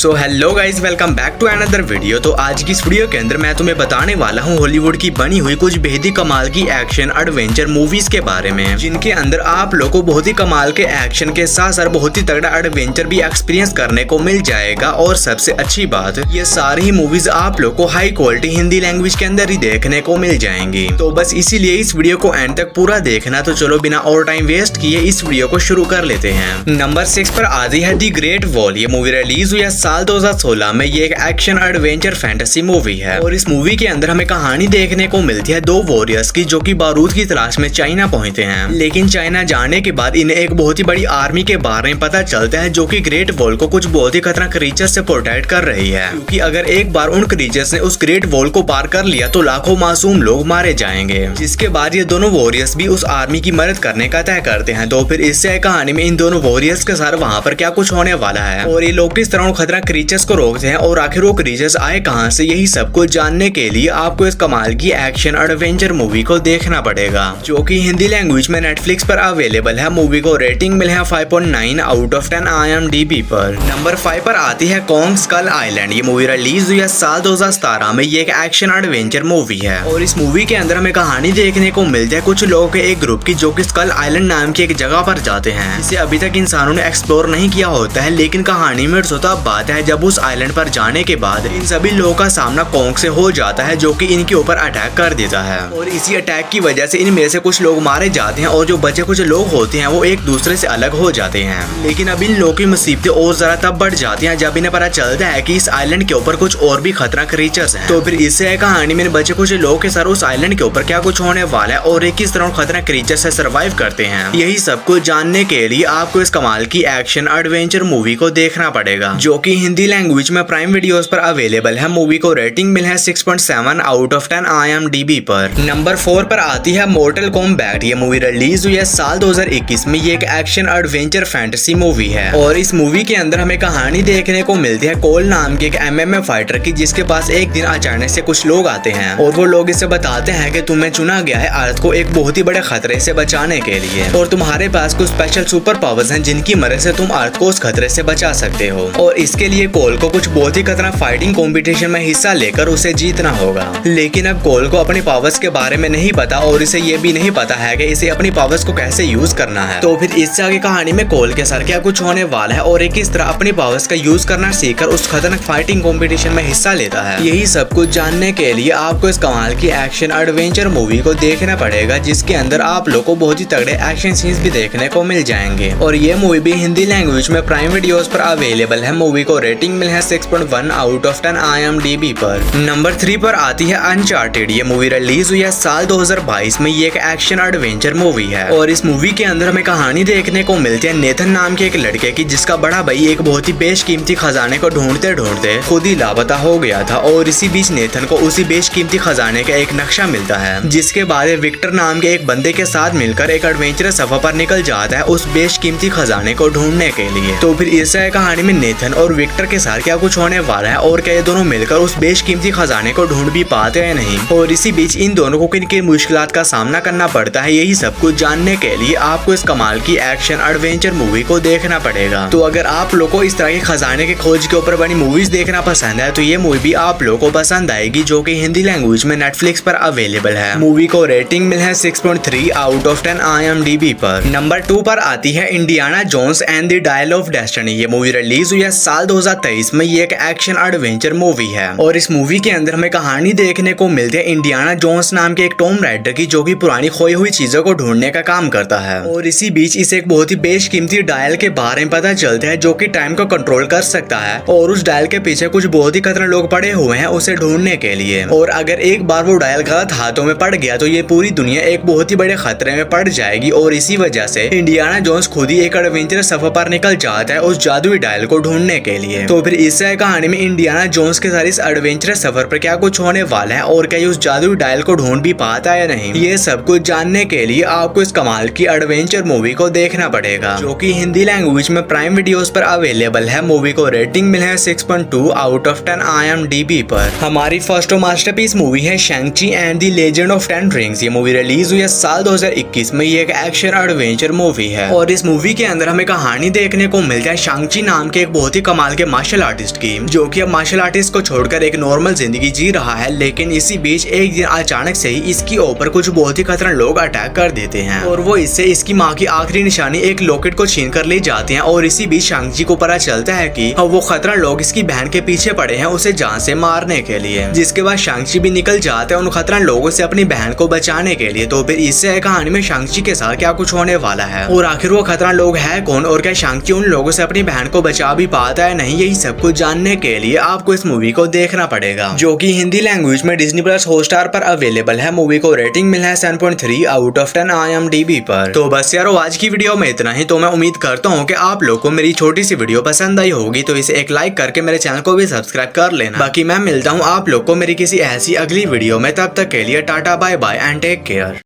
So hello guys, welcome back to another video. तो आज की इस वीडियो के अंदर मैं तुम्हें बताने वाला हूँ हॉलीवुड की बनी हुई कुछ बेहद ही कमाल की एक्शन एडवेंचर मूवीज के बारे में, जिनके अंदर आप लोगों को बहुत ही कमाल के एक्शन के साथ साथ बहुत ही तगड़ा एडवेंचर भी एक्सपीरियंस करने को मिल जाएगा। और सबसे अच्छी बात, ये सारी ही मूवीज आप लोग को हाई क्वालिटी हिंदी लैंग्वेज के अंदर ही देखने को मिल जाएंगी। तो बस इसीलिए इस वीडियो को एंड तक पूरा देखना। तो चलो बिना और टाइम वेस्ट किए इस वीडियो को शुरू कर लेते हैं। नंबर 6 पर आती है दी ग्रेट वॉल। ये मूवी रिलीज हुई है साल 2016 में। ये एक एक्शन एडवेंचर फैंटेसी मूवी है और इस मूवी के अंदर हमें कहानी देखने को मिलती है दो वॉरियर्स की, जो कि बारूद की तलाश में चाइना पहुंचते हैं। लेकिन चाइना जाने के बाद इन्हें एक बहुत ही बड़ी आर्मी के बारे में पता चलता है, जो कि ग्रेट वॉल को कुछ बहुत ही खतरनाक क्रीचर से प्रोटेक्ट कर रही है, क्योंकि अगर एक बार उन क्रीचर्स ने उस ग्रेट वॉल को पार कर लिया तो लाखों मासूम लोग मारे जाएंगे। जिसके बाद ये दोनों वॉरियर्स भी उस आर्मी की मदद करने का तय करते हैं। तो फिर इससे कहानी में इन दोनों वॉरियर्स के साथ वहाँ पर क्या कुछ होने वाला है और ये लोग किस तरह खतरनाक क्रीचर्स को रोकते हैं और आखिर वो क्रीचर्स आए कहां से, यही सब कुछ जानने के लिए आपको इस कमाल की एक्शन एडवेंचर मूवी को देखना पड़ेगा, जो कि हिंदी लैंग्वेज में नेटफ्लिक्स पर अवेलेबल है। मूवी को रेटिंग मिले है 5.9 आउट ऑफ 10 IMDb पर। नंबर 5 पर आती है कॉन्ग स्कल आइलैंड। ये मूवी रिलीज हुई है साल 2017 में। ये एक एक्शन एडवेंचर मूवी है और इस मूवी के अंदर हमें कहानी देखने को मिलती है कुछ लोगों के एक ग्रुप की, जो कि स्कल आइलैंड नाम की एक जगह पर जाते हैं, जिसे अभी तक इंसानों ने एक्सप्लोर नहीं किया होता है। लेकिन कहानी में सोता बात है, जब उस आइलैंड पर जाने के बाद इन सभी लोगों का सामना कॉन्ग से हो जाता है, जो कि इनके ऊपर अटैक कर देता है और इसी अटैक की वजह से इनमें से कुछ लोग मारे जाते हैं और जो बचे कुछ लोग होते हैं वो एक दूसरे से अलग हो जाते हैं। लेकिन अब इन लोगों की मुसीबतें और ज्यादा तब बढ़ जाती हैं जब इन्हें पता चलता है कि इस आइलैंड के ऊपर कुछ और भी खतरनाक क्रीचर्स हैं। तो फिर इससे कहानी में बचे कुछ लोगों के साथ उस आइलैंड के ऊपर क्या कुछ होने वाला है और किस तरह खतरनाक क्रीचर से सर्वाइव करते हैं, यही सब कुछ जानने के लिए आपको इस कमाल की एक्शन एडवेंचर मूवी को देखना पड़ेगा, जो कि हिंदी लैंग्वेज में प्राइम वीडियोस पर अवेलेबल है। मूवी को रेटिंग मिला है 6.7 आउट ऑफ 10 IMDb पर। नंबर 4 पर आती है मॉर्टल कॉम्बैट। ये मूवी रिलीज हुई है साल 2021 में। ये एक एक्शन एडवेंचर फैंटेसी मूवी है और इस मूवी के अंदर हमें कहानी देखने को मिलती है कोल नाम के एक MMA फाइटर की, जिसके पास एक दिन अचानक से कुछ लोग आते हैं और वो लोग इसे बताते हैं कि तुम्हें चुना गया है अर्थ को एक बहुत ही बड़े खतरे से बचाने के लिए और तुम्हारे पास कुछ स्पेशल सुपर पावर्स हैं, जिनकी मदद से तुम अर्थ को उस खतरे से बचा सकते हो। और इसके लिए कोल को कुछ बहुत ही खतरनाक फाइटिंग कंपटीशन में हिस्सा लेकर उसे जीतना होगा। लेकिन अब कोल को अपनी पावर्स के बारे में नहीं पता और इसे ये भी नहीं पता है कि इसे अपनी पावर्स को कैसे यूज करना है। तो फिर इससे आगे कहानी में कोल के साथ क्या कुछ होने वाला है और किस तरह अपनी पावर्स का यूज करना सीखकर उस खतरनाक फाइटिंग कंपटीशन में हिस्सा लेता है, यही सब कुछ जानने के लिए आपको इस कमाल की एक्शन एडवेंचर मूवी को देखना पड़ेगा, जिसके अंदर आप लोग को बहुत ही तगड़े एक्शन सीन्स भी देखने को मिल जाएंगे। और ये मूवी भी हिंदी लैंग्वेज में प्राइम वीडियोस पर अवेलेबल है। मूवी को रेटिंग मिली है 6.1 आउट ऑफ 10 IMDb पर। नंबर 3 पर आती है अनचार्टेड। ये मूवी रिलीज हुई है साल 2022 में। ये एक एक्शन एडवेंचर मूवी है और इस मूवी के अंदर हमें कहानी देखने को मिलती है नेथन नाम के एक लड़के की, जिसका बड़ा भाई एक बहुत ही बेशकीमती खजाने को ढूंढते ढूंढते खुद ही लापता हो गया था और इसी बीच नेथन को उसी बेशकीमती खजाने का एक नक्शा मिलता है, जिसके बाद विक्टर नाम के एक बंदे के साथ मिलकर एक एडवेंचरस सफर पर निकल जाता है उस बेशकीमती खजाने को ढूंढने के लिए। तो फिर इस कहानी में नेथन और विक्टर के साथ क्या कुछ होने वाला है और क्या ये दोनों मिलकर उस बेशकीमती खजाने को ढूंढ भी पाते हैं नहीं, और इसी बीच इन दोनों को किन किन मुश्किलात का सामना करना पड़ता है, यही सब कुछ जानने के लिए आपको इस कमाल की एक्शन एडवेंचर मूवी को देखना पड़ेगा। तो अगर आप लोगों को इस तरह के खजाने के खोज के ऊपर बनी मूवीज देखना पसंद है तो ये मूवी भी आप लोगों को पसंद आएगी, जो कि हिंदी लैंग्वेज में नेटफ्लिक्स पर अवेलेबल है। मूवी को रेटिंग मिली है 6.3 आउट ऑफ 10 IMDb पर। नंबर 2 पर आती है Indiana Jones and the Dial of Destiny. ये मूवी रिलीज हुई है साल 2023 में। ये एक एक्शन एडवेंचर मूवी है और इस मूवी के अंदर हमें कहानी देखने को मिलती है इंडियाना जोन्स नाम के एक टॉम राइडर की, जो कि पुरानी खोई हुई चीजों को ढूंढने का काम करता है और इसी बीच इसे एक बहुत ही बेशकीमती डायल के बारे में पता चलता है, जो कि टाइम को कंट्रोल कर सकता है और उस डायल के पीछे कुछ बहुत ही खतरनाक लोग पड़े हुए हैं उसे ढूंढने के लिए। और अगर एक बार वो डायल गलत हाथों में पड़ गया तो ये पूरी दुनिया एक बहुत ही बड़े खतरे में पड़ जाएगी और इसी वजह से इंडियाना जोन्स खुद ही एक एडवेंचर सफर पर निकल जाता है उस जादुई डायल को ढूंढने के लिए। तो फिर इस कहानी में इंडियाना जोन्स के साथ इस एडवेंचरस सफर पर क्या कुछ होने वाला है और क्या उस जादुई डायल को ढूंढ भी पाता है या नहीं, ये सब कुछ जानने के लिए आपको इस कमाल की एडवेंचर मूवी को देखना पड़ेगा, जो कि हिंदी लैंग्वेज में प्राइम वीडियोस पर अवेलेबल है। मूवी को रेटिंग मिला है 6.2 आउट ऑफ 10 IMDb पर। हमारी फर्स्ट मास्टरपीस मूवी है शैंग-ची and the legend of 10 rings. ये मूवी रिलीज हुई है साल 2021 में। ये एक एक्शन एडवेंचर मूवी है और इस मूवी के अंदर हमें कहानी देखने को मिलता है शैंग-ची नाम के एक बहुत ही कमाल कमाल के मार्शल आर्टिस्ट की, जो कि अब मार्शल आर्टिस्ट को छोड़कर एक नॉर्मल जिंदगी जी रहा है। लेकिन इसी बीच एक दिन अचानक से ही इसके ऊपर कुछ बहुत ही खतरनाक लोग अटैक कर देते हैं और वो इससे इसकी माँ की आखिरी निशानी एक लॉकेट को छीन कर ले जाते हैं। और इसी बीच शांग-ची को पता चलता है कि वो खतरनाक लोग इसकी बहन के पीछे पड़े हैं उसे जान से मारने के लिए, जिसके बाद शांग-ची भी निकल जाते हैं उन खतरनाक लोगों से अपनी बहन को बचाने के लिए। तो फिर इससे कहानी में शांग-ची के साथ क्या कुछ होने वाला है और आखिर वो खतरनाक लोग है कौन और क्या शांग-ची उन लोगों से अपनी बहन को बचा भी पाता है नहीं, यही सब कुछ जानने के लिए आपको इस मूवी को देखना पड़ेगा, जो कि हिंदी लैंग्वेज में डिज्नी प्लस हॉटस्टार पर अवेलेबल है। मूवी को रेटिंग मिला है 7.3 आउट ऑफ 10 IMDb पर। तो बस यारो आज की वीडियो में इतना ही। तो मैं उम्मीद करता हूँ कि आप लोग को मेरी छोटी सी वीडियो पसंद आई होगी, तो इसे एक लाइक करके मेरे चैनल को भी सब्सक्राइब कर लेना। बाकी मैं मिलता हूँ आप लोग को मेरी किसी ऐसी अगली वीडियो में, तब तक के लिए tata bye bye and take care.